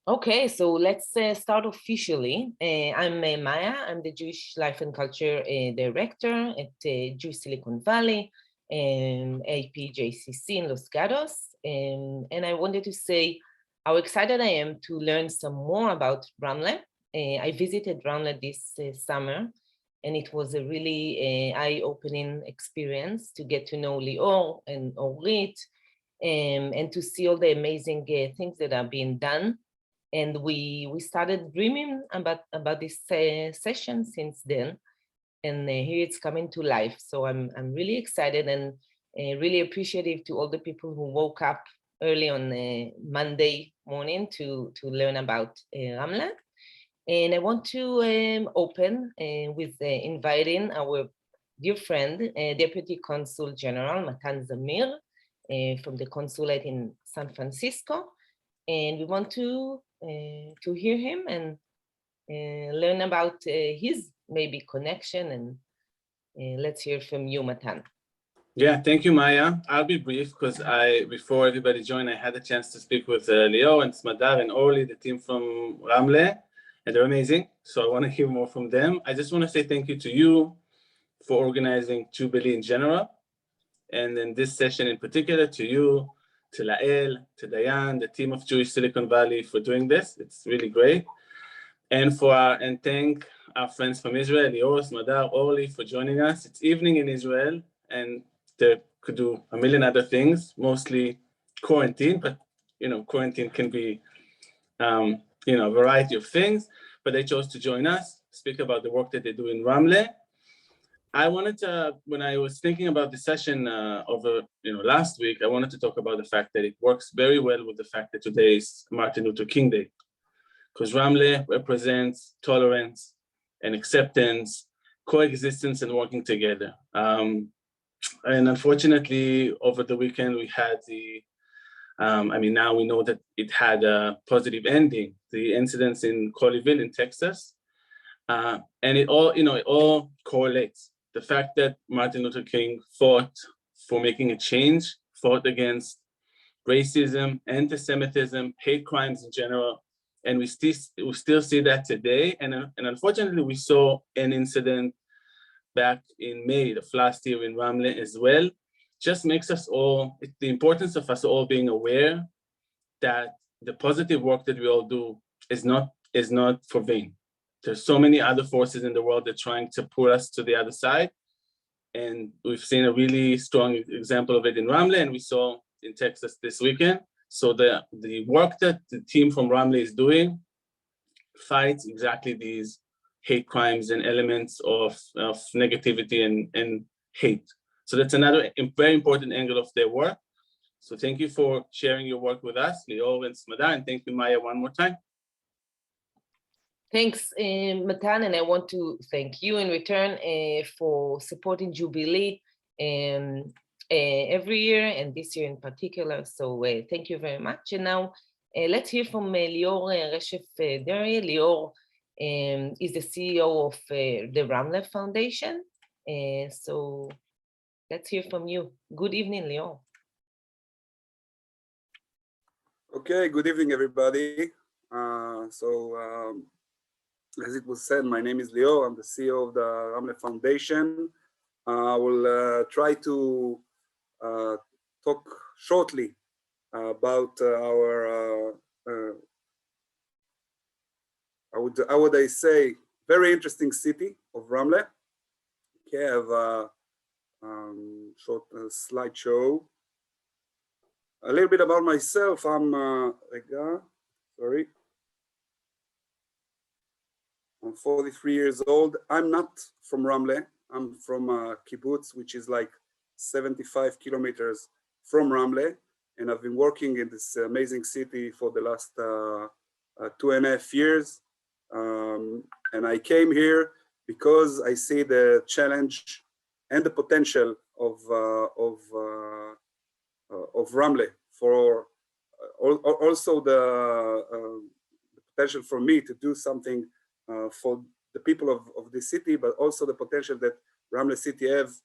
Okay, so let's start officially. I'm Maya. I'm the Jewish Life and Culture Director at Jewish Silicon Valley, APJCC in Los Gatos. And I wanted to say how excited I am to learn some more about RAMLA. I visited RAMLA this summer, and it was a really eye-opening experience to get to know Lior and Orit, and to see all the amazing things that are being done. And we started dreaming about this session since then, and here it's coming to life. So I'm really excited and really appreciative to all the people who woke up early on Monday morning to learn about RAMLA. And I want to open with inviting our dear friend, Deputy Consul General Matan Zamir from the consulate in San Francisco. And we want to hear him and learn about his maybe connection, and let's hear from you, Matan. Yeah, thank you, Maya. I'll be brief because before everybody joined, I had a chance to speak with Lior and Smadar and Orly, the team from RAMLA, and they're amazing. So I want to hear more from them. I just want to say thank you to you for organizing Jubilee in general, and in this session in particular, to you, to Lael, to Dayan, the team of Jewish Silicon Valley for doing this. It's really great. And thank our friends from Israel, Lior, Smadar, Orly, for joining us. It's evening in Israel, and they could do a million other things, mostly quarantine, but quarantine can be a variety of things, but they chose to join us, speak about the work that they do in RAMLA. I wanted to, when I was thinking about the session over last week, I wanted to talk about the fact that it works very well with the fact that today is Martin Luther King Day, because RAMLA represents tolerance and acceptance, coexistence, and working together. And unfortunately, over the weekend, we had now we know that it had a positive ending, the incidents in Cultivating in Texas. And it all correlates. The fact that Martin Luther King fought for making a change, fought against racism, anti-Semitism, hate crimes in general, and we still see that today. And unfortunately, we saw an incident back in May of last year in RAMLA as well. Just makes us all, the importance of us all being aware that the positive work that we all do is not for vain. There's so many other forces in the world that are trying to pull us to the other side. And we've seen a really strong example of it in RAMLA, and we saw in Texas this weekend. So the work that the team from RAMLA is doing fights exactly these hate crimes and elements of negativity and hate. So that's another very important angle of their work. So thank you for sharing your work with us, Lior and Smadar, and thank you, Maya, one more time. Thanks, Matan, and I want to thank you in return for supporting Jubilee every year, and this year in particular. So thank you very much. And now let's hear from Lior Reshef Deri. Lior is the CEO of the RAMLA Foundation. So let's hear from you. Good evening, Lior. Okay, good evening, everybody. As it was said, my name is Lior. I'm the CEO of the RAMLA Foundation. I will try to talk shortly about our, how would I say, very interesting city of RAMLA. Okay, I have a short slideshow. A little bit about myself. I'm I'm 43 years old. I'm not from RAMLA. I'm from kibbutz, which is like 75 kilometers from RAMLA. And I've been working in this amazing city for the last 2.5 years. And I came here because I see the challenge and the potential of RAMLA, for also the potential for me to do something for the people of the city, but also the potential that RAMLA city has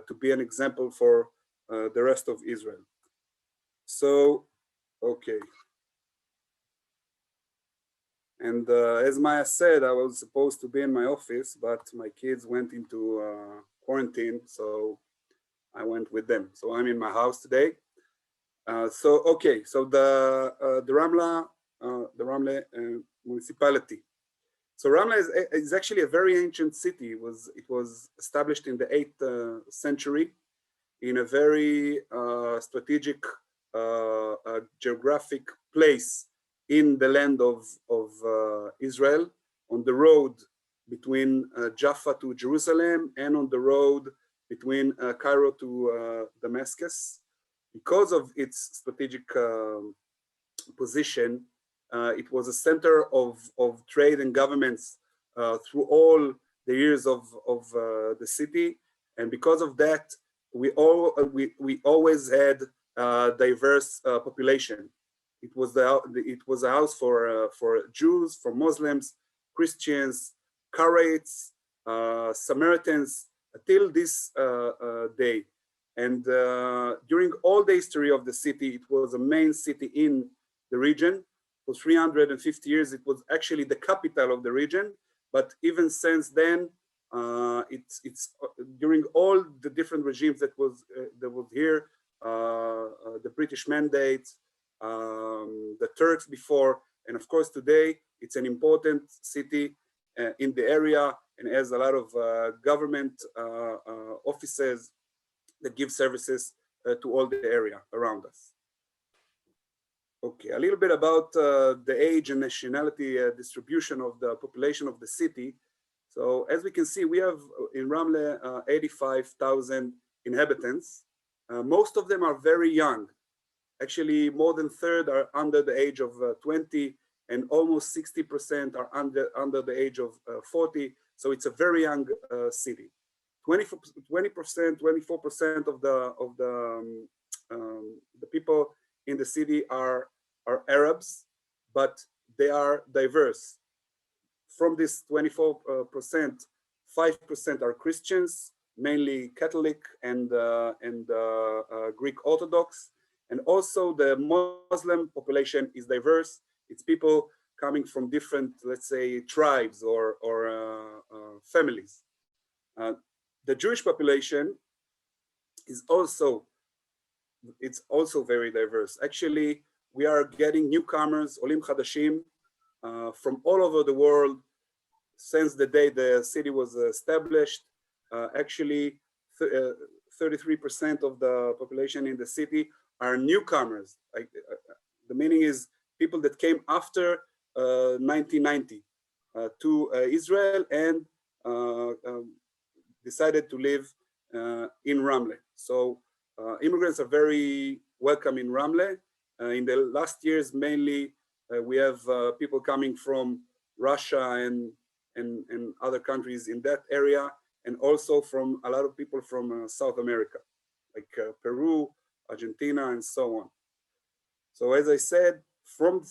to be an example for the rest of Israel. So, okay. And as Maya said, I was supposed to be in my office, but my kids went into quarantine, so I went with them. So I'm in my house today. Okay, so the RAMLA municipality. So RAMLA is actually a very ancient city. It was established in the 8th century in a very strategic geographic place in the land of Israel, on the road between Jaffa to Jerusalem and on the road between Cairo to Damascus. Because of its strategic position, it was a center of trade and governments through all the years of the city. And because of that, we always had diverse population. It was a house for Jews, for Muslims, Christians, Curates, Samaritans, till this day. And during all the history of the city, it was a main city in the region. For 350 years, it was actually the capital of the region. But even since then, it's during all the different regimes that was here, the British mandate, the Turks before, and of course today, it's an important city in the area and has a lot of government offices that give services to all the area around us. Okay, a little bit about the age and nationality distribution of the population of the city. So as we can see, we have in RAMLA 85,000 inhabitants. Most of them are very young. Actually, more than a third are under the age of 20, and almost 60% are under the age of 40. So it's a very young city. 20%, 24% of the people in the city are Arabs, but they are diverse. From this 24%, 5% are Christians, mainly Catholic and Greek Orthodox. And also the Muslim population is diverse. It's people coming from different, let's say, tribes or families. The Jewish population is also very diverse. Actually, we are getting newcomers, Olim Chadashim, from all over the world since the day the city was established. Actually, 33% of the population in the city are newcomers. The meaning is people that came after 1990 to Israel and decided to live in RAMLA. So immigrants are very welcome in RAMLA. In the last years, mainly we have people coming from Russia and other countries in that area, and also from a lot of people from South America, like Peru, Argentina, and so on. So as I said, from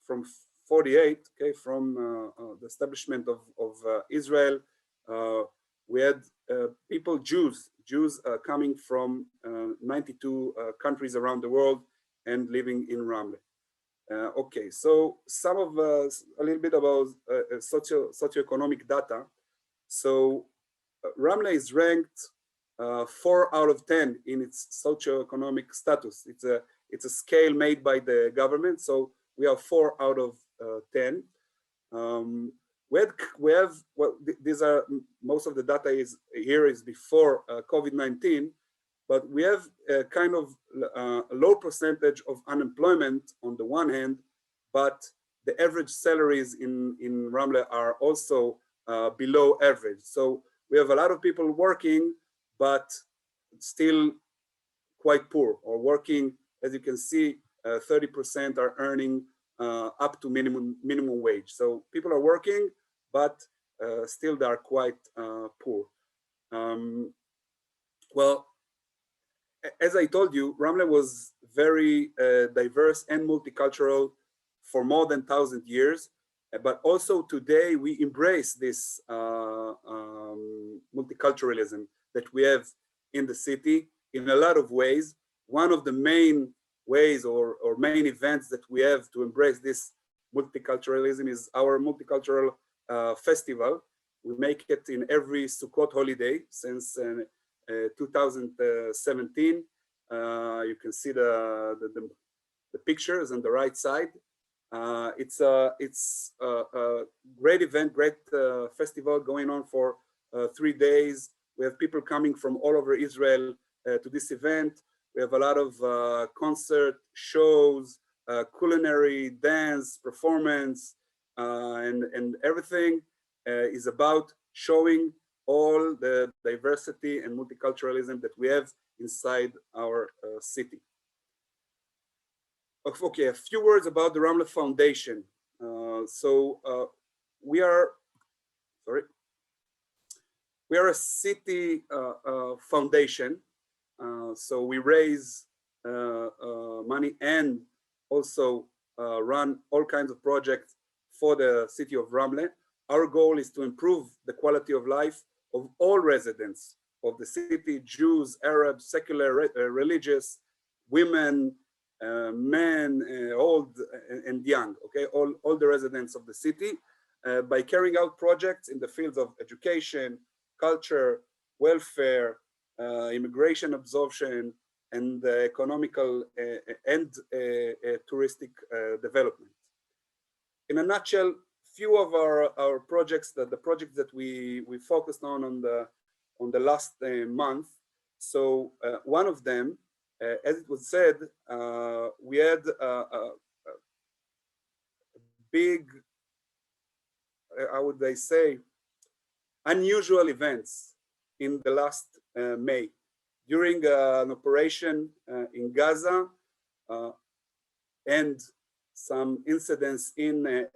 from 48, okay, from the establishment of Israel, we had people, Jews coming from 92 countries around the world and living in RAMLA. Okay, so some of a little bit about socioeconomic data. So RAMLA is ranked 4 out of 10 in its socioeconomic status. It's a scale made by the government, so we are 4 out of 10. We have well, these are most of the data is before COVID-19, but we have a kind of a low percentage of unemployment on the one hand, but the average salaries in RAMLA are also below average. So we have a lot of people working, but still quite poor, or working, as you can see, 30% are earning up to minimum wage. So people are working, but still they are quite poor. Well, as I told you, RAMLA was very diverse and multicultural for more than 1,000 years. But also today we embrace this multiculturalism that we have in the city in a lot of ways. One of the main ways or main events that we have to embrace this multiculturalism is our multicultural festival. We make it in every Sukkot holiday since 2017. You can see the pictures on the right side. It's a great event, great festival going on for 3 days. We have people coming from all over Israel to this event. We have a lot of concert, shows, culinary, dance, performance, and everything is about showing all the diversity and multiculturalism that we have inside our city. Okay, a few words about the RAMLA Foundation. We are a city foundation. So we raise money and also run all kinds of projects for the city of Ramle. Our goal is to improve the quality of life of all residents of the city, Jews, Arabs, secular, religious, women, men, old and young, okay, all the residents of the city, by carrying out projects in the fields of education, culture, welfare, immigration absorption, and economical and touristic development. In a nutshell, few of our projects, the projects that we focused on the last month. So one of them, as it was said, we had a big, how would I say, unusual events in the last May during an operation in Gaza and some incidents in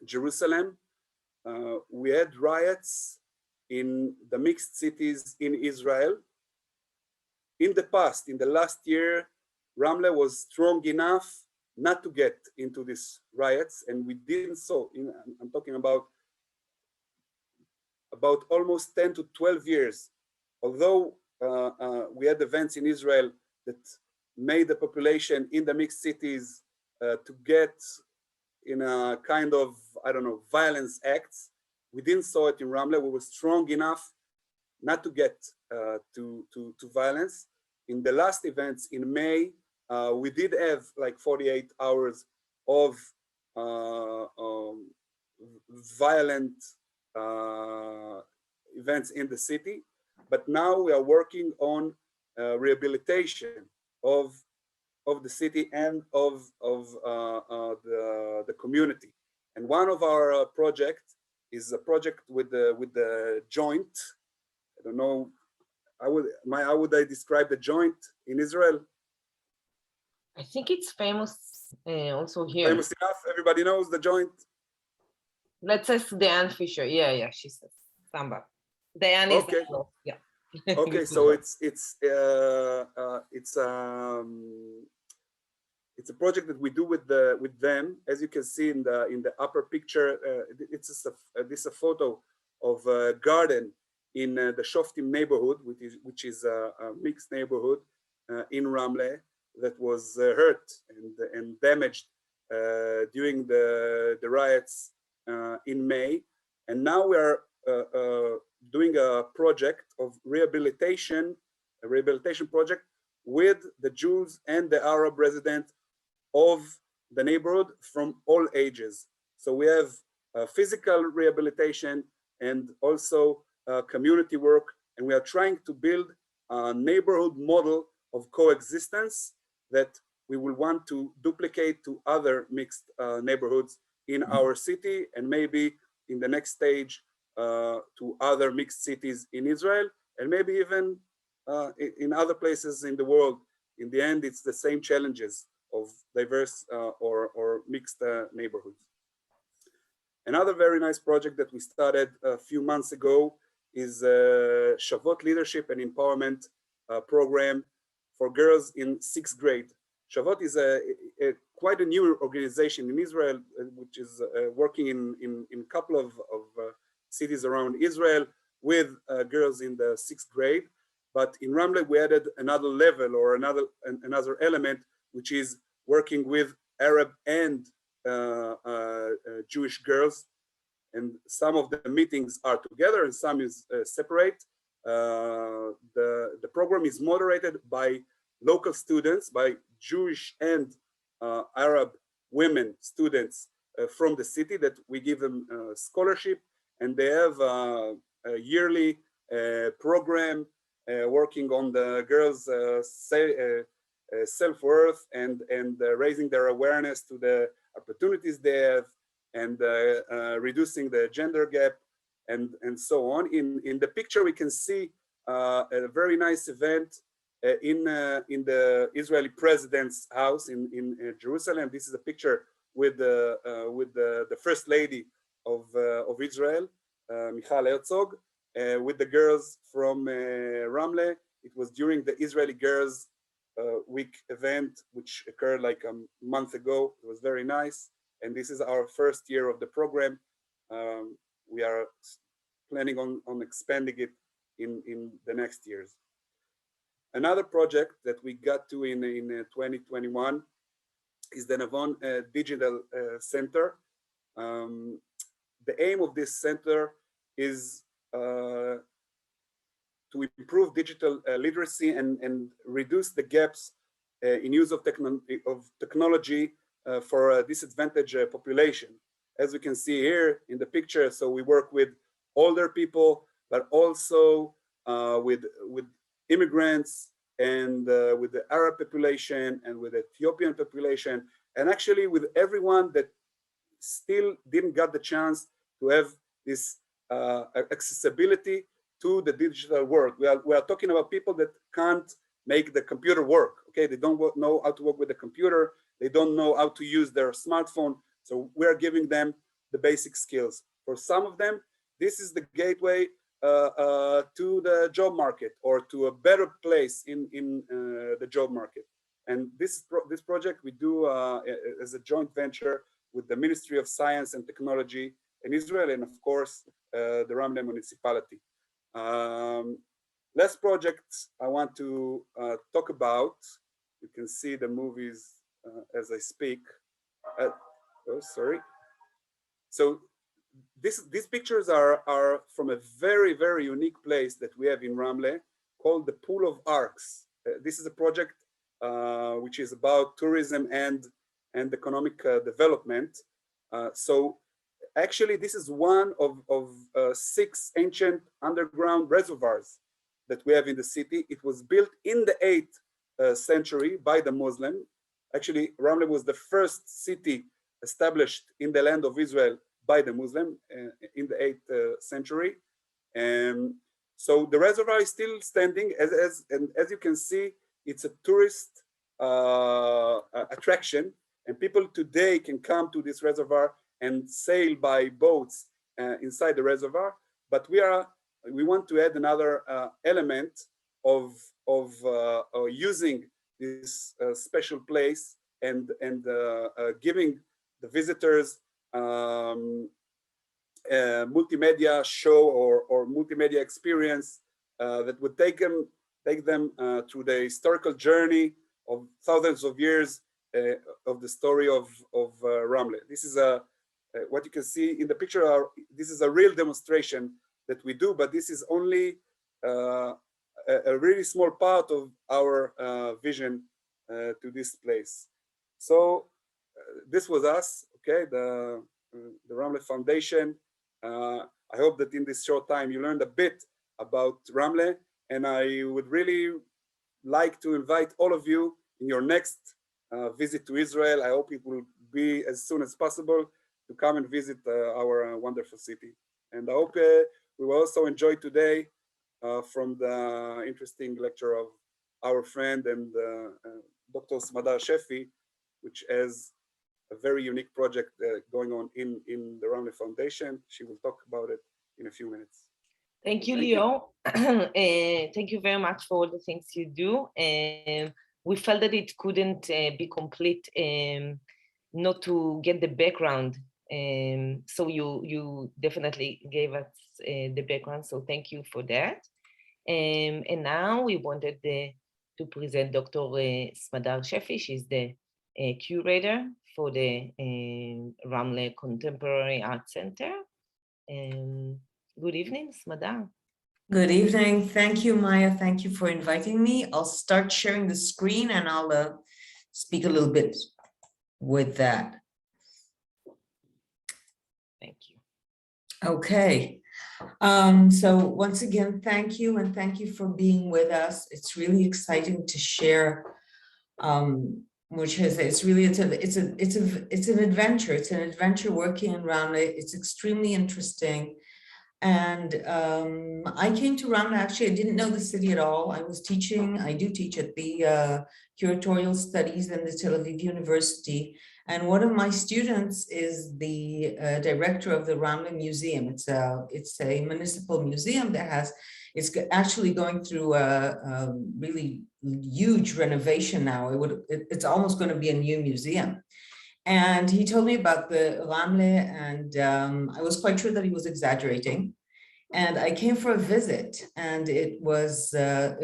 Jerusalem. We had riots in the mixed cities in Israel. In the past, in the last year, Ramle was strong enough not to get into these riots, and we didn't. So I'm talking about almost 10 to 12 years. Although we had events in Israel that made the population in the mixed cities to get in a kind of, I don't know, violence acts, we didn't saw it in Ramle. We were strong enough not to get to violence. In the last events in May, we did have like 48 hours of violent events in the city, but now we are working on rehabilitation of the city and of the community. And one of our projects is a project with the joint. I don't know, how would I describe the joint in Israel? I think it's famous also here. Famous enough, everybody knows the joint. Let's say Diane Fisher. Yeah, she says Samba. Diane is okay. Yeah. Okay, so it's a project that we do with them. As you can see in the upper picture, this is a photo of a garden in the Shoftim neighborhood, which is a mixed neighborhood in Ramle that was hurt and damaged during the riots in May. And now we are doing a project of rehabilitation, a rehabilitation project with the Jews and the Arab residents of the neighborhood from all ages. So we have physical rehabilitation and also community work, and we are trying to build a neighborhood model of coexistence that we will want to duplicate to other mixed neighborhoods in our city, and maybe in the next stage to other mixed cities in Israel, and maybe even in other places in the world. In the end, it's the same challenges of diverse or mixed neighborhoods. Another very nice project that we started a few months ago is SHAVOT Leadership and Empowerment Program for girls in 6th grade. SHAVOT is quite a new organization in Israel, which is working in a couple of cities around Israel with girls in the 6th grade. But in Ramle, we added another level or another element, which is working with Arab and Jewish girls, and some of the meetings are together and some is separate. The program is moderated by local students, by Jewish and Arab women students from the city, that we give them scholarship, and they have a yearly program working on the girls' self-worth and raising their awareness to the opportunities they have, and reducing the gender gap, and so on. In the picture, we can see a very nice event in the Israeli president's house in Jerusalem. This is a picture with the first lady of Israel, Michal Herzog, with the girls from Ramle. It was during the Israeli Girls Week event, which occurred like a month ago. It was very nice. And this is our first year of the program. We are planning on expanding it in the next years. Another project that we got to in 2021 is the Navon Digital Center. The aim of this center is to improve digital literacy and reduce the gaps in use of technology for a disadvantaged population. As we can see here in the picture, so we work with older people, but also with immigrants, and with the Arab population, and with the Ethiopian population, and actually with everyone that still didn't get the chance to have this accessibility to the digital world. We are talking about people that can't make the computer work. Okay, they don't know how to work with the computer. They don't know how to use their smartphone. So we are giving them the basic skills. For some of them, this is the gateway to the job market, or to a better place in the job market. And this project we do as a joint venture with the Ministry of Science and Technology in Israel, and of course, the Ramle municipality. Last project I want to talk about, you can see the movies as I speak. Oh, sorry. So these pictures are from a very, very unique place that we have in Ramle called the Pool of Arcs. This is a project which is about tourism and economic development. So actually, this is one of 6 ancient underground reservoirs that we have in the city. It was built in the 8th century by the Muslim. Actually, Ramle was the first city established in the land of Israel by the Muslim in the 8th century. And so the reservoir is still standing. And as you can see, it's a tourist attraction, and people today can come to this reservoir and sail by boats inside the reservoir. But we want to add another element of using this special place and giving the visitors multimedia show or multimedia experience that would take them through the historical journey of thousands of years of the story of Ramle. This is what you can see in the picture. This is a real demonstration that we do, but this is only a really small part of our vision to this place. So this was us, okay, the Ramle Foundation. I hope that in this short time you learned a bit about Ramle, and I would really like to invite all of you in your next visit to Israel. I hope it will be as soon as possible to come and visit our wonderful city. And I hope we will also enjoy today from the interesting lecture of our friend and Dr. Smadar Sheffi, which has a very unique project going on in the Ramle Foundation. She will talk about it in a few minutes. Thank you, Lior. Thank you very much for all the things you do. We felt that it couldn't be complete not to get the background. So you definitely gave us the background, so thank you for that. And now we wanted to present Dr. Smadar Sheffi. She's the a curator for the Ramle Contemporary Art Center. Good evening, Smadar. Good evening. Thank you, Maya. Thank you for inviting me. I'll start sharing the screen and I'll speak a little bit with that. Thank you. Okay. So once again, thank you, and thank you for being with us. It's really exciting to share. Which is it's an adventure. It's an adventure working in Ramle. It's extremely interesting. And I came to Ramle, actually, I didn't know the city at all. I do teach at the Curatorial Studies in the Tel Aviv University. And one of my students is the director of the Ramle Museum. It's a municipal museum that it's actually going through a really huge renovation now. It's almost going to be a new museum. And he told me about the Ramle, and I was quite sure that he was exaggerating. And I came for a visit, and it was a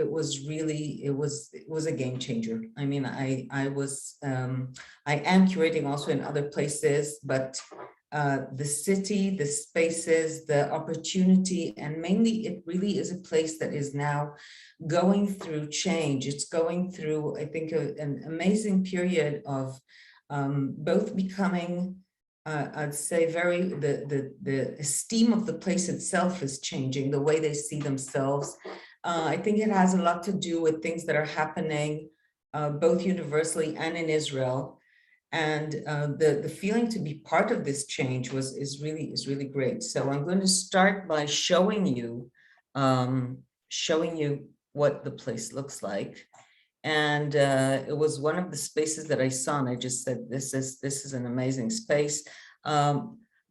game changer. I mean, I am curating also in other places, but the city, the spaces, the opportunity, and mainly it really is a place that is now going through change. It's going through, I think, an amazing period of both becoming, I'd say, the esteem of the place itself is changing, the way they see themselves. I think it has a lot to do with things that are happening both universally and in Israel. And the feeling to be part of this change is really great. So I'm going to start by showing you what the place looks like. And it was one of the spaces that I saw, and I just said, this is an amazing space.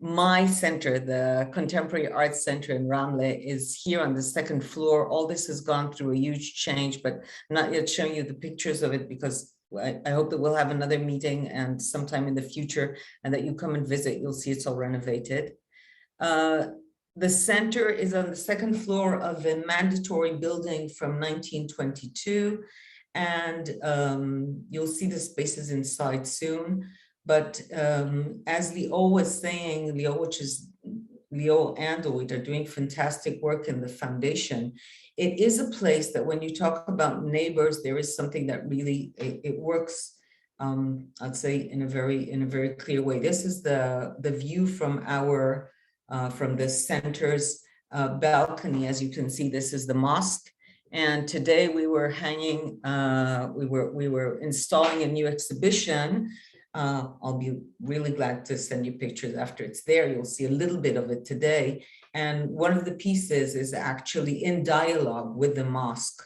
My center, the Contemporary Arts Center in Ramle, is here on the second floor. All this has gone through a huge change, but I'm not yet showing you the pictures of it because I hope that we'll have another meeting and sometime in the future, and that you come and visit, you'll see it's all renovated. The center is on the second floor of a mandatory building from 1922. And you'll see the spaces inside soon. But as Lior was saying, Lior and Oid are doing fantastic work in the foundation. It is a place that when you talk about neighbors, there is something that really, it works, I'd say, in a very clear way. This is the view from from the center's balcony. As you can see, this is the mosque. And today we were hanging, we were installing a new exhibition. I'll be really glad to send you pictures after it's there. You'll see a little bit of it today. And one of the pieces is actually in dialogue with the mosque.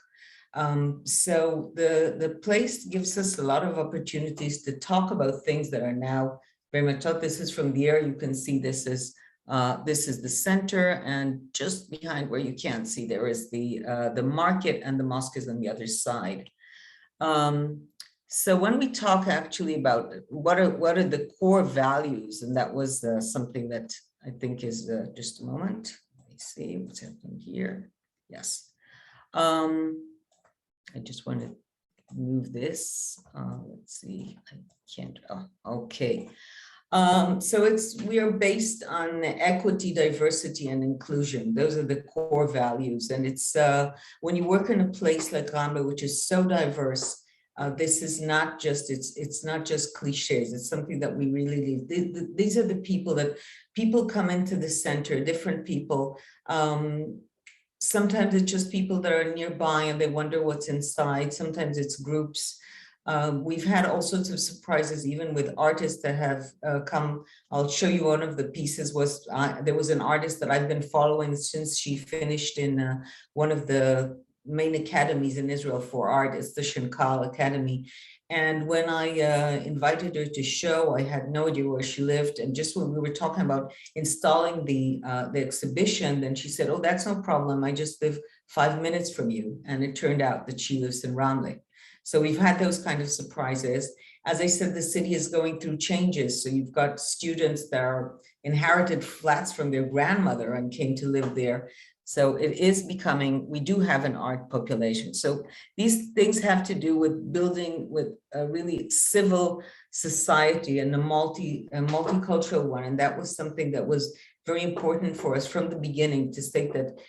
So the place gives us a lot of opportunities to talk about things that are now very much out. This is from the air. You can see this is the center, and just behind where you can't see, there is the market, and the mosque is on the other side. So when we talk actually about what are the core values, and that was something that I think is just a moment. Let me see what's happening here. Yes. I just want to move this. Let's see. I can't. Oh, okay. So we are based on equity, diversity, and inclusion. Those are the core values. And it's when you work in a place like Ramle, which is so diverse, this is not just, it's not just cliches. It's something that we really need. These are the people that people come into the center, different people. Sometimes it's just people that are nearby and they wonder what's inside. Sometimes it's groups. We've had all sorts of surprises, even with artists that have come. I'll show you one of the pieces. There was an artist that I've been following since she finished in one of the main academies in Israel for art. It's the Shankar Academy. And when I invited her to show, I had no idea where she lived. And just when we were talking about installing the exhibition, then she said, "Oh, that's no problem. I just live 5 minutes from you." And it turned out that she lives in Ramle. So we've had those kind of surprises. As I said, the city is going through changes. So you've got students that are inherited flats from their grandmother and came to live there. So it is becoming, we do have an art population. So these things have to do with building with a really civil society and a multicultural one. And that was something that was very important for us from the beginning, to state that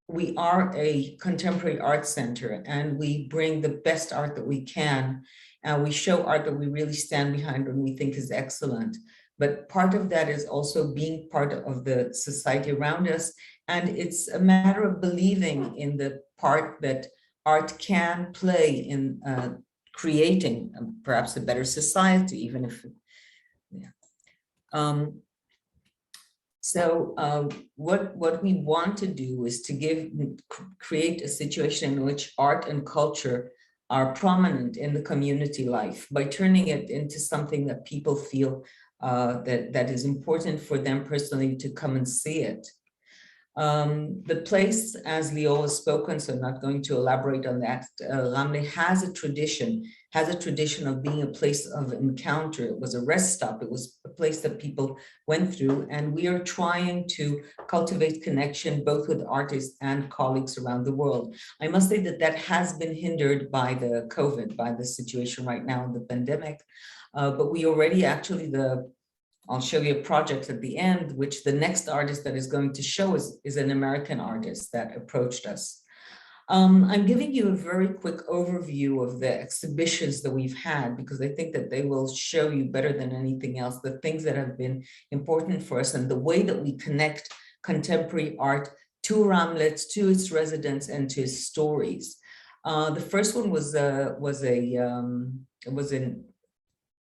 we are a contemporary art center and we bring the best art that we can. And we show art that we really stand behind and we think is excellent. But part of that is also being part of the society around us. And it's a matter of believing in the part that art can play in creating perhaps a better society, even if, yeah. What we want to do is to create a situation in which art and culture are prominent in the community life by turning it into something that people feel that is important for them personally to come and see it. The place, as Lior has spoken, so I'm not going to elaborate on that, RAMLA has a tradition of being a place of encounter. It was a rest stop. It was a place that people went through, and we are trying to cultivate connection both with artists and colleagues around the world. I must say that that has been hindered by the COVID, by the situation right now in the pandemic, but we already actually, I'll show you a project at the end, which the next artist that is going to show is an American artist that approached us. I'm giving you a very quick overview of the exhibitions that we've had, because I think that they will show you better than anything else the things that have been important for us and the way that we connect contemporary art to RAMLA, to its residents, and to its stories. The first one was in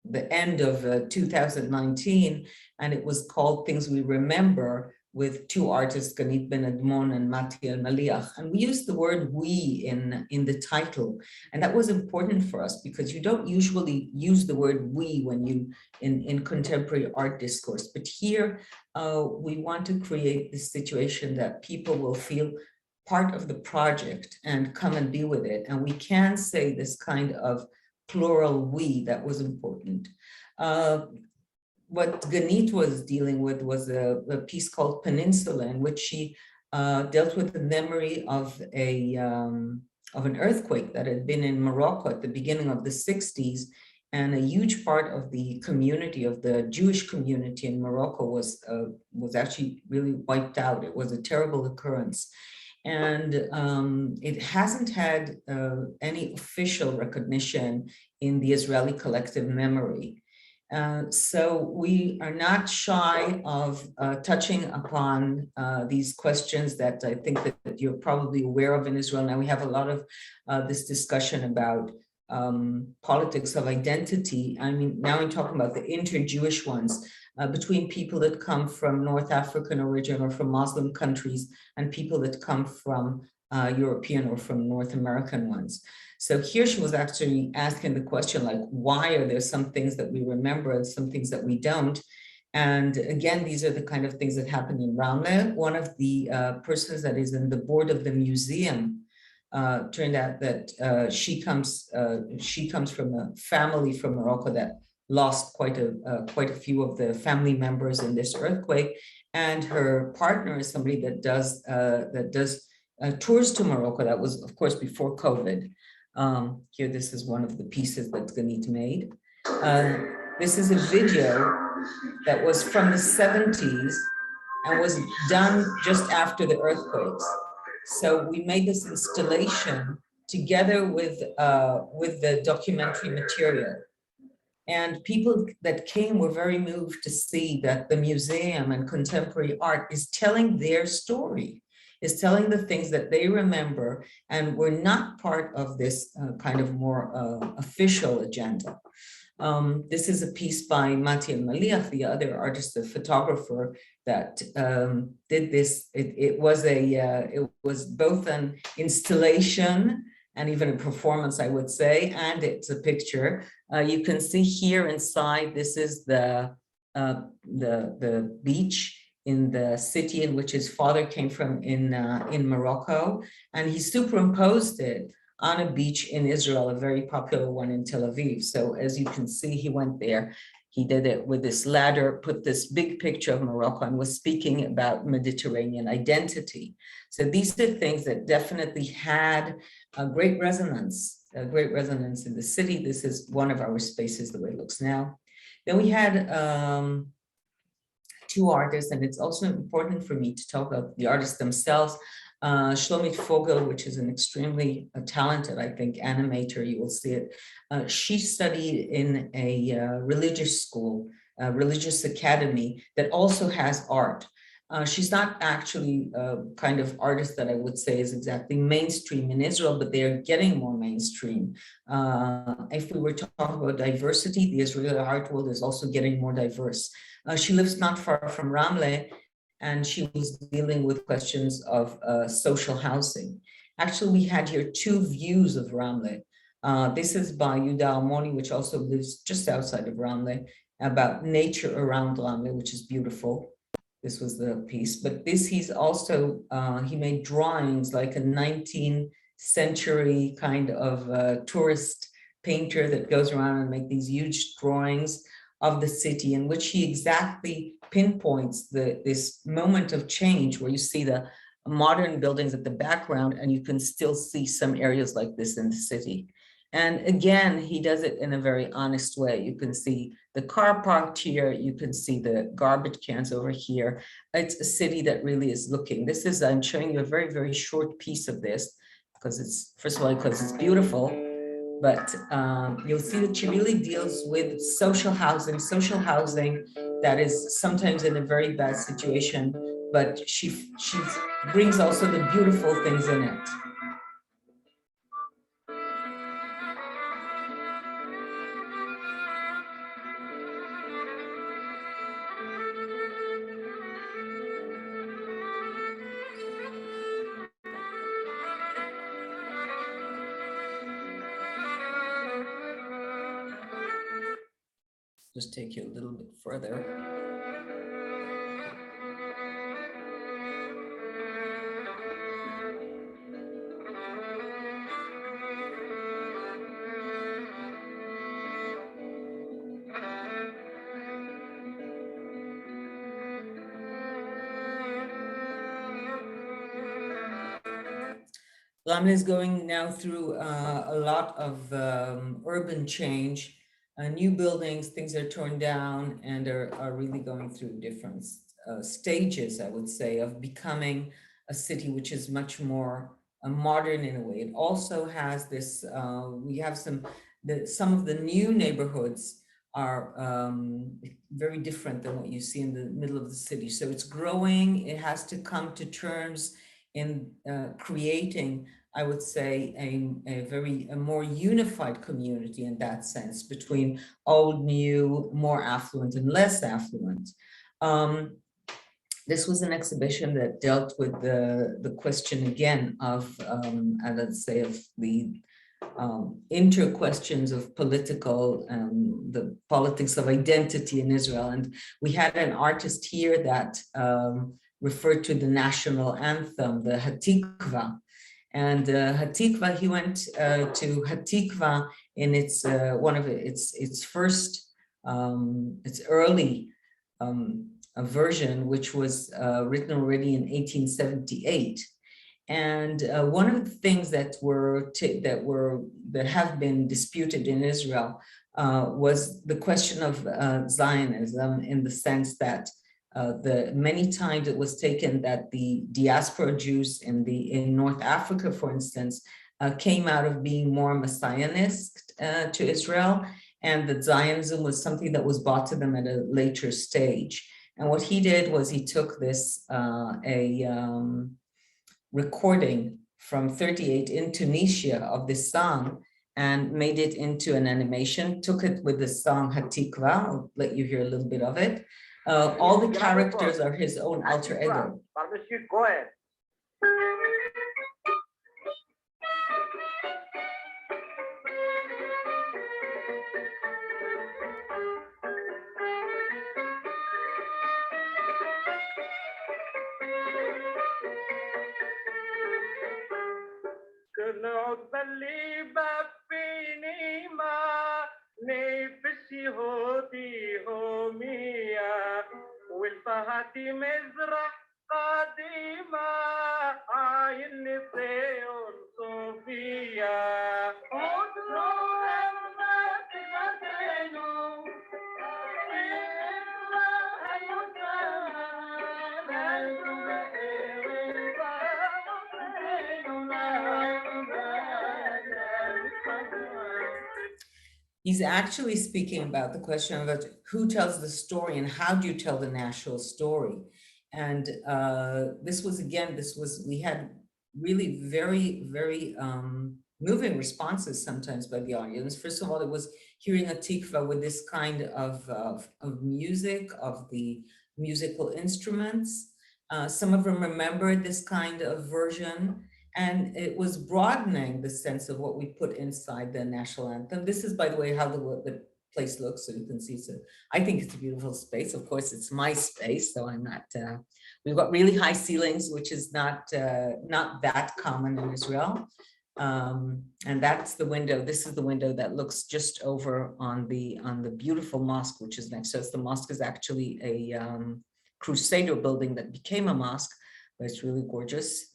the end of 2019, and it was called Things We Remember, with two artists, Ganit Ben Admon and Mati El-Maliach. And we used the word we in the title. And that was important for us because you don't usually use the word we when you in contemporary art discourse. But here we want to create this situation that people will feel part of the project and come and be with it. And we can say this kind of plural we that was important. What Ganit was dealing with was a piece called Peninsula, in which she dealt with the memory of an earthquake that had been in Morocco at the beginning of the 60s, and a huge part of the community, of the Jewish community in Morocco, was actually really wiped out. It was a terrible occurrence. And it hasn't had any official recognition in the Israeli collective memory. So we are not shy of touching upon these questions that I think that you're probably aware of in Israel. Now we have a lot of this discussion about politics of identity. I mean, now I'm talking about the inter-Jewish ones, between people that come from North African origin or from Muslim countries and people that come from European or from North American ones. So here she was actually asking the question, like, why are there some things that we remember and some things that we don't? And again, these are the kind of things that happen in RAMLA. One of the persons that is in the board of the museum turned out that she comes from a family from Morocco that lost quite a few of the family members in this earthquake, and her partner is somebody that does tours to Morocco. That was, of course, before COVID. Here, this is one of the pieces that Ganit made. This is a video that was from the 70s and was done just after the earthquakes. So we made this installation together with the documentary material. And people that came were very moved to see that the museum and contemporary art is telling their story, is telling the things that they remember, and were not part of this kind of more official agenda. This is a piece by Mati El-Maliach, the other artist, the photographer that did this. It was both an installation and even a performance, I would say, and it's a picture. You can see here inside, this is the beach in the city in which his father came from in Morocco, and he superimposed it on a beach in Israel, a very popular one in Tel Aviv. So as you can see, he went there. He did it with this ladder, put this big picture of Morocco and was speaking about Mediterranean identity. So these are things that definitely had a great resonance in the city. This is one of our spaces, the way it looks now. Then we had two artists, and it's also important for me to talk about the artists themselves. Shlomit Fogel, which is an extremely talented, I think, animator, you will see it. She studied in a religious school, a religious academy that also has art. She's not actually a kind of artist that I would say is exactly mainstream in Israel, but they are getting more mainstream. If we were to talk about diversity, the Israeli art world is also getting more diverse. She lives not far from Ramle, and she was dealing with questions of social housing. Actually, we had here two views of Ramle. This is by Yuda Almoni, which also lives just outside of Ramle, about nature around Ramle, which is beautiful. This was the piece, but this he's also, he made drawings like a 19th century kind of tourist painter that goes around and make these huge drawings of the city, in which he exactly pinpoints this moment of change where you see the modern buildings at the background and you can still see some areas like this in the city. And again, he does it in a very honest way. You can see the car parked here, you can see the garbage cans over here. It's a city that really is looking. This is, I'm showing you a very, very short piece of this because it's, first of all, because it's beautiful, but you'll see that she really deals with social housing that is sometimes in a very bad situation, but she brings also the beautiful things in it. Just take you a little bit further. Ramle is going now through a lot of urban change. New buildings, things are torn down and are really going through different stages, I would say, of becoming a city which is much more modern in a way. It also has this, we have some of the new neighborhoods are very different than what you see in the middle of the city. So it's growing, it has to come to terms in creating, I would say, a more unified community in that sense between old, new, more affluent and less affluent. This was an exhibition that dealt with the question again of, let's say, of the inter-questions of the politics of identity in Israel. And we had an artist here that referred to the national anthem, the Hatikva. And Hatikva, he went to Hatikva in its one of its first, its early version, which was written already in 1878. And one of the things that have been disputed in Israel was the question of Zionism, in the sense that many times it was taken that the diaspora Jews in North Africa, for instance, came out of being more messianist to Israel, and that Zionism was something that was brought to them at a later stage. And what he did was he took this recording from 38 in Tunisia of this song and made it into an animation, took it with the song Hatikva. I'll let you hear a little bit of it. All the characters are his own alter ego. Go ahead. He's actually speaking about the question of who tells the story and how do you tell the national story. And we had really very moving responses sometimes by the audience. First of all, it was hearing a tikva with this kind of music, of the musical instruments. Some of them remembered this kind of version. And it was broadening the sense of what we put inside the national anthem. This is, by the way, how the place looks, so you can see. So I think it's a beautiful space. Of course, it's my space, so I'm not. We've got really high ceilings, which is not that common in Israel. And that's the window. This is the window that looks just over on the beautiful mosque, which is next to us. The mosque is actually a Crusader building that became a mosque, but it's really gorgeous.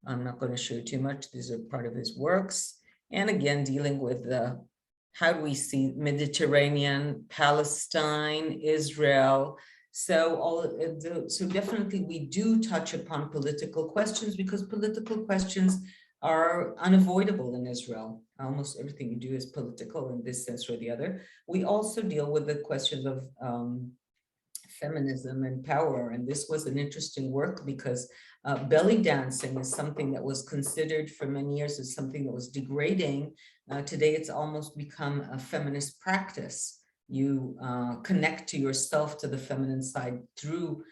I'm not going to show you too much. These are part of his works. And again, dealing with how do we see Mediterranean, Palestine, Israel. So definitely we do touch upon political questions because political questions are unavoidable in Israel. Almost everything you do is political in this sense or the other. We also deal with the questions of feminism and power. And this was an interesting work because belly dancing is something that was considered for many years as something that was degrading. Today, it's almost become a feminist practice. You connect to yourself, to the feminine side through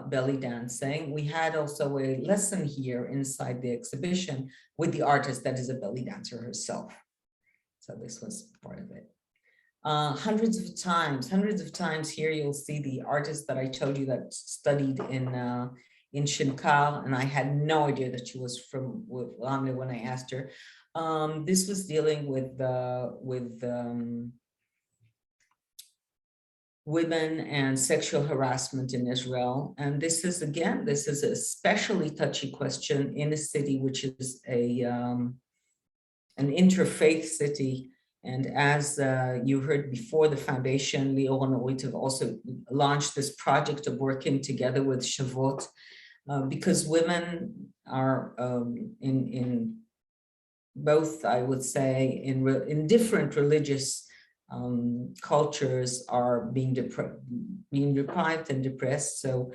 belly dancing. We had also a lesson here inside the exhibition with the artist that is a belly dancer herself. So this was part of it. Hundreds of times here you'll see the artist that I told you that studied in Shinkar, and I had no idea that she was from RAMLA when I asked her. This was dealing with women and sexual harassment in Israel. And this is a especially touchy question in a city which is an interfaith city. And as you heard before, the foundation, Lior and Orit have also launched this project of working together with SHAVOT, because women are in both, I would say, in different religious cultures are being deprived and depressed. So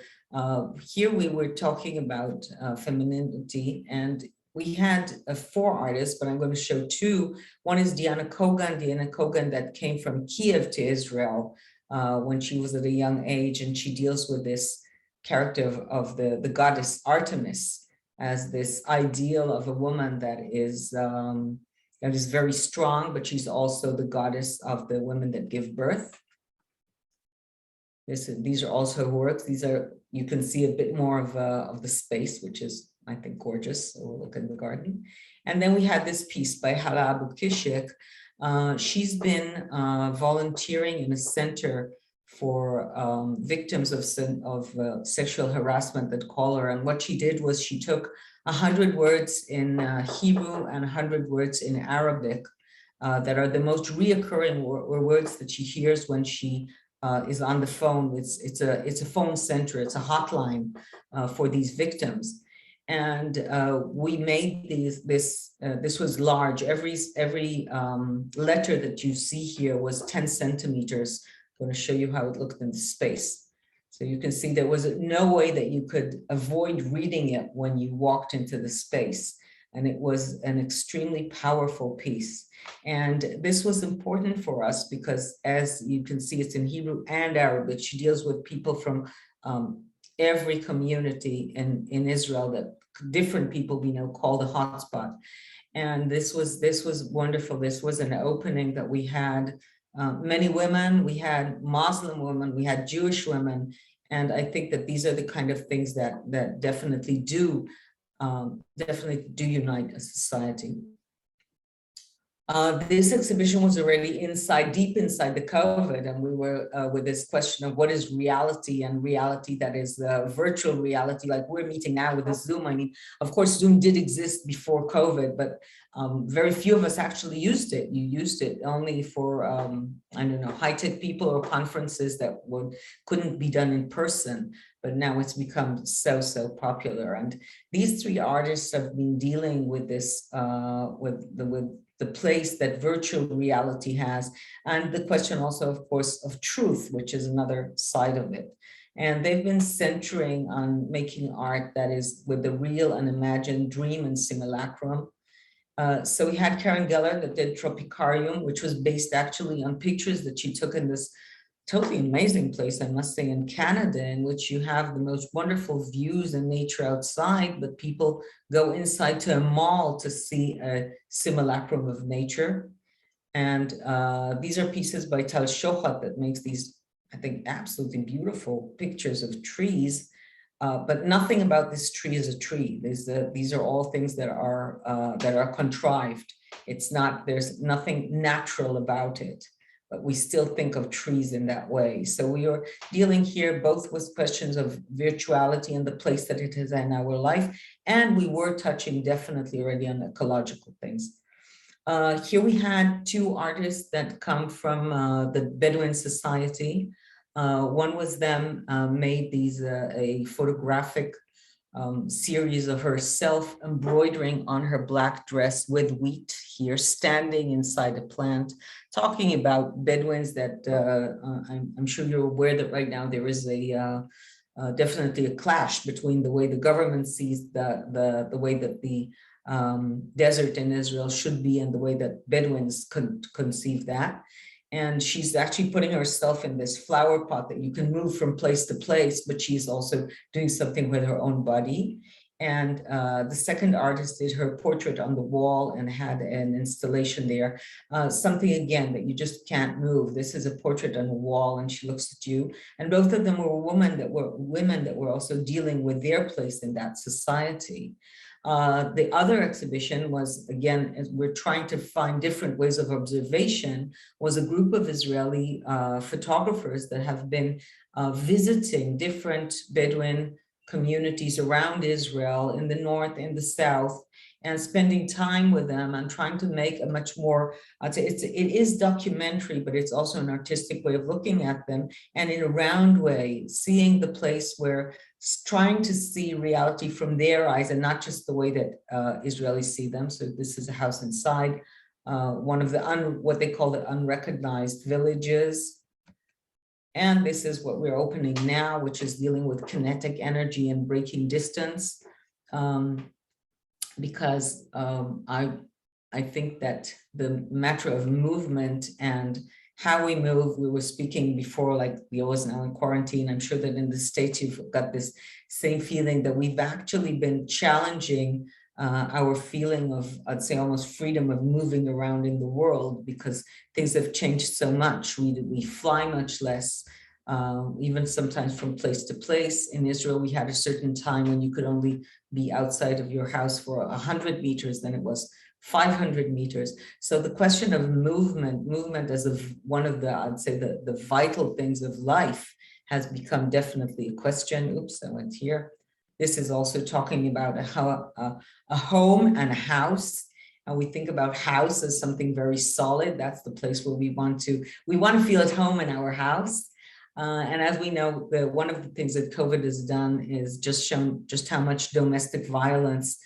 here we were talking about femininity, and we had 4 artists, but I'm going to show 2. One is Diana Kogan that came from Kiev to Israel when she was at a young age, and she deals with this character of the goddess Artemis as this ideal of a woman that is very strong, but she's also the goddess of the women that give birth. These are also her works. You can see a bit more of the space, which is, I think, gorgeous. So we'll look in the garden. And then we had this piece by Hala Abu-Kishik. She's been volunteering in a center for victims of sexual harassment that call her. And what she did was she took 100 words in Hebrew and 100 words in Arabic that are the most reoccurring words that she hears when she is on the phone. It's a phone center. It's a hotline for these victims. And we made this was large. Every letter that you see here was 10 centimeters. I'm going to show you how it looked in the space. So you can see there was no way that you could avoid reading it when you walked into the space. And it was an extremely powerful piece. And this was important for us because, as you can see, it's in Hebrew and Arabic. She deals with people from every community in Israel, that different people we know call the hotspot. And this was wonderful. This was an opening that we had many women, we had Muslim women, we had Jewish women. And I think that these are the kind of things that definitely do unite a society. This exhibition was already deep inside the COVID, and we were with this question of what is reality, and reality that is virtual reality, like we're meeting now with a Zoom. I mean, of course, Zoom did exist before COVID, but very few of us actually used it. You used it only for, I don't know, high-tech people or conferences that couldn't be done in person, but now it's become so popular. And these three artists have been dealing with this, with the place that virtual reality has, and the question also, of course, of truth, which is another side of it. And they've been centering on making art that is with the real and imagined dream and simulacrum. So we had Karen Geller that did Tropicarium, which was based actually on pictures that she took in this totally amazing place, I must say, in Canada, in which you have the most wonderful views and nature outside, but people go inside to a mall to see a simulacrum of nature. And these are pieces by Tal Shochat that makes these, I think, absolutely beautiful pictures of trees, but nothing about this tree is a tree. These are all things that are contrived. It's not, there's nothing natural about it, but we still think of trees in that way. So we are dealing here both with questions of virtuality and the place that it is in our life, and we were touching definitely already on ecological things. Here we had two artists that come from the Bedouin society. One was them made these a photographic series of herself embroidering on her black dress with wheat here, standing inside a plant, talking about Bedouins that I'm sure you're aware that right now there is definitely a clash between the way the government sees the way that the desert in Israel should be and the way that Bedouins conceive that. And she's actually putting herself in this flower pot that you can move from place to place, but she's also doing something with her own body. And the second artist did her portrait on the wall and had an installation there, something again that you just can't move. This is a portrait on a wall and she looks at you. And both of them were women that were also dealing with their place in that society. The other exhibition was, again, as we're trying to find different ways of observation, was a group of Israeli photographers that have been visiting different Bedouin communities around Israel, in the north, in the south, and spending time with them and trying to make a much more, I'd say it is documentary, but it's also an artistic way of looking at them, and in a round way, seeing the place where, trying to see reality from their eyes and not just the way that Israelis see them. So this is a house inside one of the, what they call the unrecognized villages. And this is what we're opening now, which is dealing with kinetic energy and breaking distance. Because I think that the matter of movement and how we move, we were speaking before, like Lior was now in quarantine. I'm sure that in the States, you've got this same feeling that we've actually been challenging our feeling of, I'd say, almost freedom of moving around in the world, because things have changed so much. We fly much less, even sometimes from place to place. In Israel, we had a certain time when you could only be outside of your house for 100 meters, then it was 500 meters. So the question of movement as one of the, I'd say, the vital things of life has become definitely a question. Oops, I went here. This is also talking about a home and a house. And we think about house as something very solid. That's the place where we want to feel at home in our house. And as we know, one of the things that COVID has done is just shown just how much domestic violence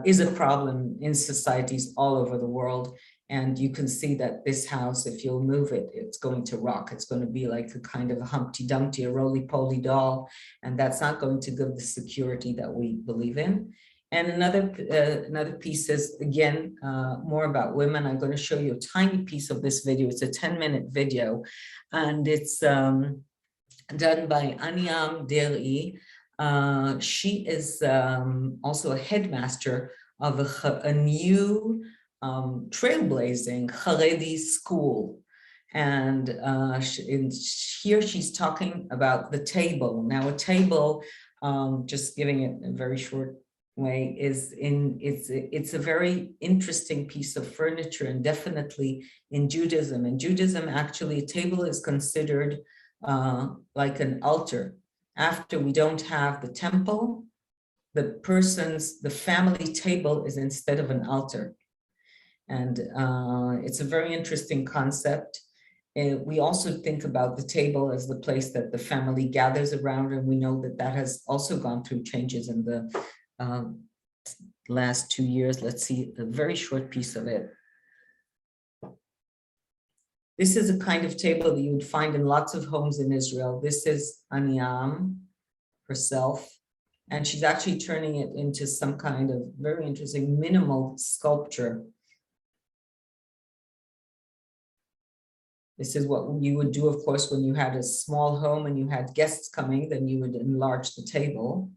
is a problem in societies all over the world. And you can see that this house, if you'll move it, it's going to rock. It's going to be like a kind of a Humpty Dumpty, a roly-poly doll. And that's not going to give the security that we believe in. And another piece is, again, more about women. I'm going to show you a tiny piece of this video. It's a 10-minute video. And it's done by Anyam Deri. She is also a headmaster of a new trailblazing Haredi school. And here she's talking about the table. Now a table, just giving it a very short way it's a very interesting piece of furniture, and definitely in Judaism. In Judaism, actually, a table is considered like an altar. After we don't have the temple, the family table is instead of an altar. And it's a very interesting concept. We also think about the table as the place that the family gathers around, and we know that that has also gone through changes in the last 2 years. Let's see a very short piece of it. This is a kind of table that you would find in lots of homes in Israel. This is Aniam herself, and she's actually turning it into some kind of very interesting minimal sculpture. This is what you would do, of course, when you had a small home and you had guests coming, then you would enlarge the table.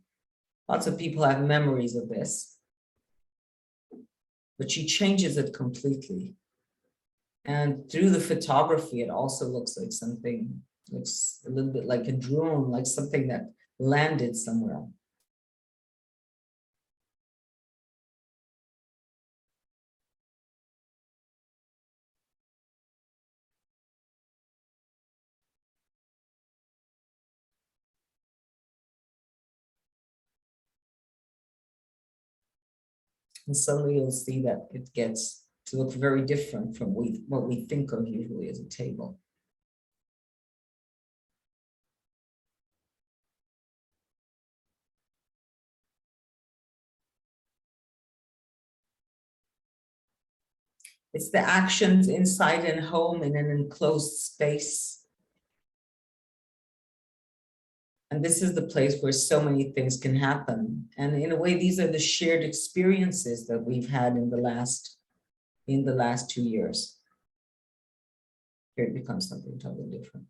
Lots of people have memories of this. But she changes it completely. And through the photography, it also looks like something, looks a little bit like a drone, like something that landed somewhere. And suddenly you'll see that it gets to look very different from what we think of usually as a table. It's the actions inside and home in an enclosed space. And this is the place where so many things can happen. And in a way, these are the shared experiences that we've had in the last 2 years. Here it becomes something totally different.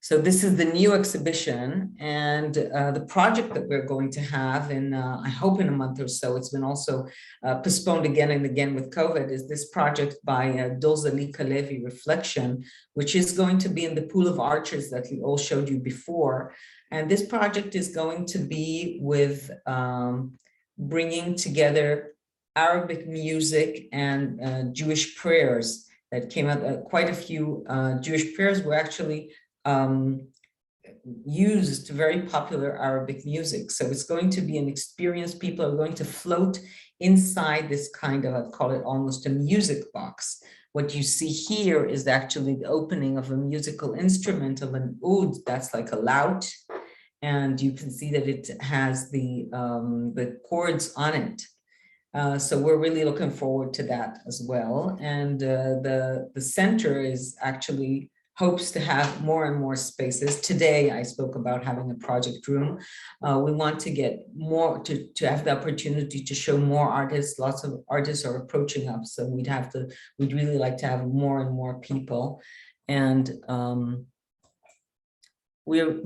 So this is the new exhibition, and the project that we're going to have in, I hope in a month or so, it's been also postponed again and again with COVID, is this project by Dolzali Kalevi, Reflection, which is going to be in the pool of arches that we all showed you before. And this project is going to be with bringing together Arabic music and Jewish prayers that came out. Quite a few Jewish prayers were actually used very popular Arabic music. So it's going to be an experience. People are going to float inside this kind of, I'd call it almost a music box. What you see here is actually the opening of a musical instrument, of an oud, that's like a laut. And you can see that it has the chords on it. So we're really looking forward to that as well. And the center is actually hopes to have more and more spaces. Today, I spoke about having a project room. We want to get more, to have the opportunity to show more artists. Lots of artists are approaching us, so we'd really like to have more and more people. And we're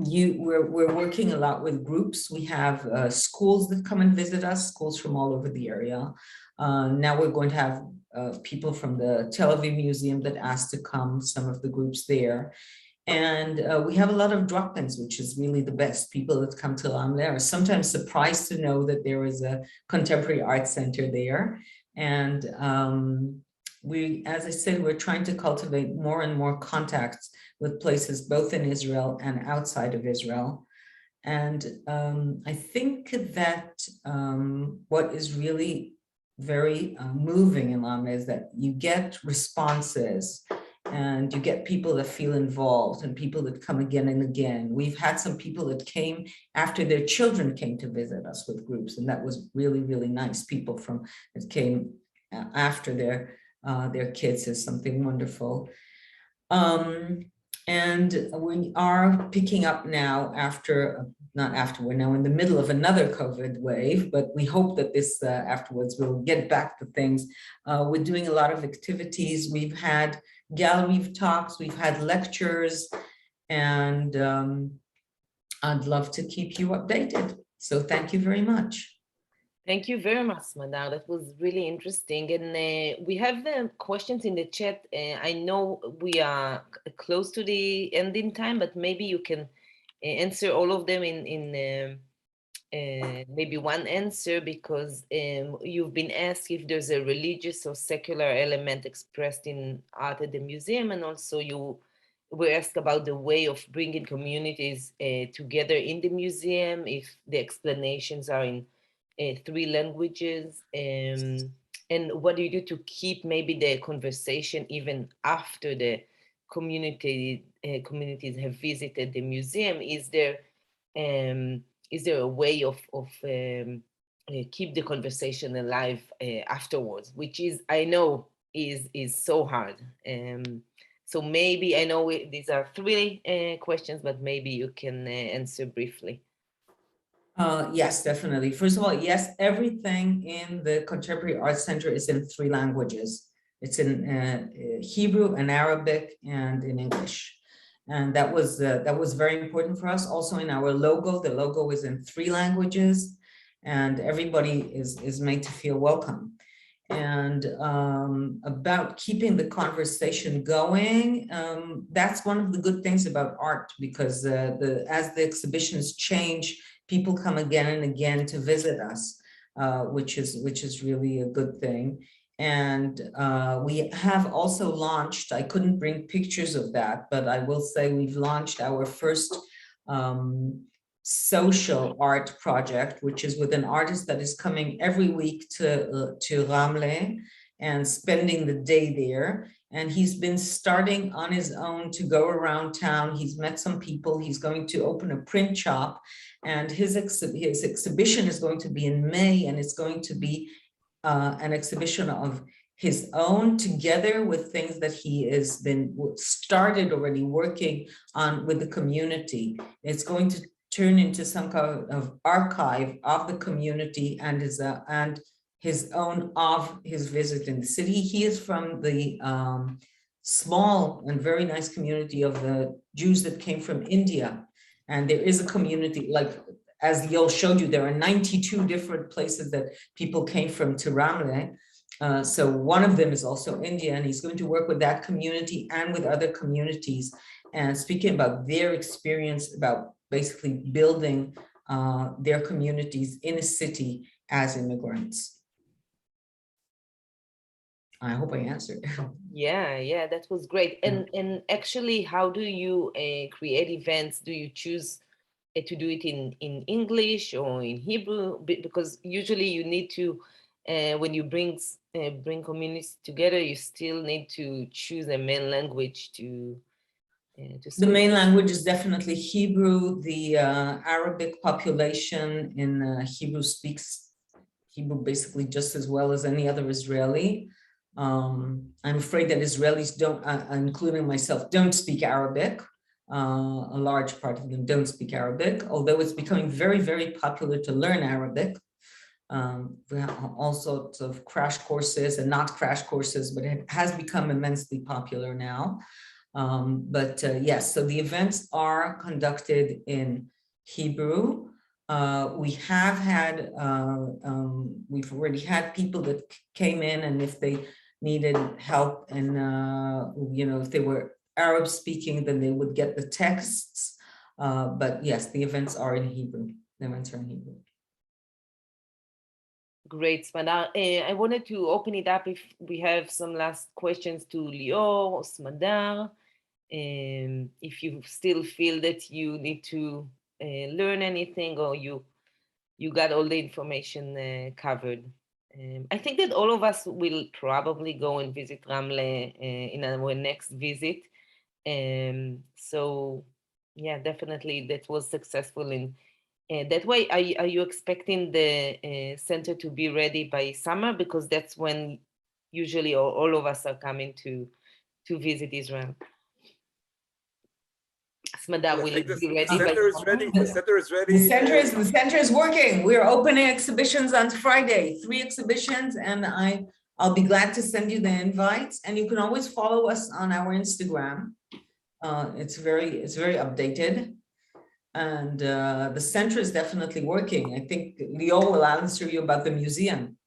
working a lot with groups. We have schools that come and visit us, schools from all over the area. Now we're going to have people from the Tel Aviv Museum that asked to come, some of the groups there. And we have a lot of drop-ins, which is really the best. People that come to RAMLA are sometimes surprised to know that there is a contemporary art center there. And as I said, we're trying to cultivate more and more contacts with places both in Israel and outside of Israel. And I think that what is really very moving in RAMLA is that you get responses and you get people that feel involved and people that come again and again. We've had some people that came after their children came to visit us with groups, and that was really, really nice. People that came after their kids is something wonderful. And we are picking up now we're now in the middle of another COVID wave, but we hope that this afterwards we'll get back to things. We're doing a lot of activities. We've had gallery talks, we've had lectures, and I'd love to keep you updated. So thank you very much. Thank you very much, Smadar. That was really interesting. And we have questions in the chat. I know we are close to the ending time, but maybe you can answer all of them in maybe one answer, because you've been asked if there's a religious or secular element expressed in art at the museum, and also you were asked about the way of bringing communities together in the museum, if the explanations are in 3 languages, and what do you do to keep maybe the conversation even after the communities have visited the museum? Is there a way of keep the conversation alive afterwards, which is, I know, is so hard. So maybe, I know these are 3 questions, but maybe you can answer briefly. Yes, definitely. First of all, yes, everything in the Contemporary Arts Center is in 3 languages. It's in Hebrew and Arabic and in English. And that was very important for us. Also in our logo, the logo is in 3 languages, and everybody is made to feel welcome. And about keeping the conversation going, that's one of the good things about art, because as the exhibitions change, people come again and again to visit us, which is really a good thing. And we have also launched, I couldn't bring pictures of that, but I will say we've launched our first social art project, which is with an artist that is coming every week to Ramle and spending the day there. And he's been starting on his own to go around town. He's met some people. He's going to open a print shop, and his exhibition is going to be in May, and it's going to be an exhibition of his own, together with things that he has been started already working on with the community. It's going to turn into some kind of archive of the community and his own of his visit in the city. He is from the small and very nice community of the Jews that came from India. And there is a community, like as Lior showed you, there are 92 different places that people came from to Ramle. So one of them is also India, and he's going to work with that community and with other communities, and speaking about their experience about basically building their communities in a city as immigrants. I hope I answered. Yeah, that was great. And actually, how do you create events? Do you choose to do it in English or in Hebrew? Because usually you need to, when you bring communities together, you still need to choose a main language to the main language is definitely Hebrew. The Arabic population in Hebrew speaks Hebrew basically just as well as any other Israeli. I'm afraid that Israelis don't, including myself, don't speak Arabic. A large part of them don't speak Arabic, although it's becoming very, very popular to learn Arabic. We have all sorts of crash courses and not crash courses, but it has become immensely popular now. Yes, so the events are conducted in Hebrew. We have had, we've already had people that came in, and if they needed help and, if they were Arab speaking, then they would get the texts. But yes, the events are in Hebrew. The events are in Hebrew. Great, Smadar. I wanted to open it up if we have some last questions to Lior or Smadar. If you still feel that you need to learn anything, or you got all the information covered. I think that all of us will probably go and visit Ramle in our next visit. So yeah, definitely that was successful in that way. Are you expecting the center to be ready by summer? Because that's when usually all of us are coming to visit Israel. Smadar, will it be ready? The center is ready. The center is ready. The center is working. We're opening exhibitions on Friday, 3 exhibitions, and I'll be glad to send you the invites. And you can always follow us on our Instagram. It's very updated. And the center is definitely working. I think Lior will answer you about the museum.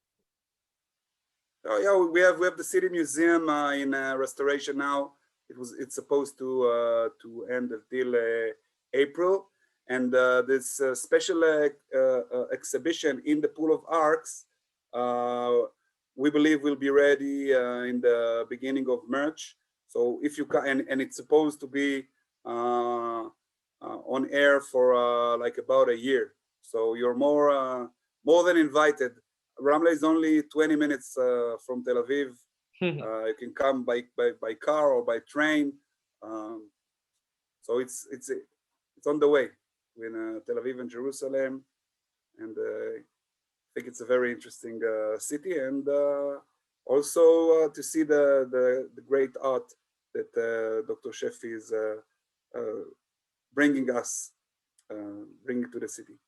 Oh yeah, we have the city museum in restoration now. It's supposed to end until April, and this special exhibition in the Pool of Arcs, we believe will be ready in the beginning of March. So if you can, and it's supposed to be on air for like about a year. So you're more than invited. Ramla is only 20 minutes from Tel Aviv. You can come by car or by train. So it's on the way in Tel Aviv and Jerusalem, and I think it's a very interesting city, and also to see the great art that Dr. Sheffi is bringing to the city.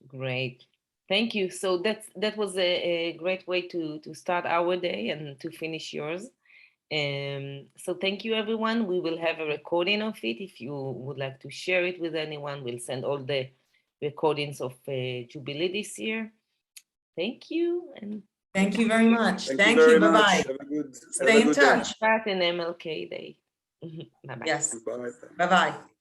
Great. Thank you. So that was a great way to start our day and to finish yours. So thank you, everyone. We will have a recording of it. If you would like to share it with anyone, we'll send all the recordings of Jubilee this year. Thank you. And thank you very much. Thank you very Bye-bye. much. Stay in touch. start an MLK Day. Bye-bye. Yes. Bye. Bye-bye.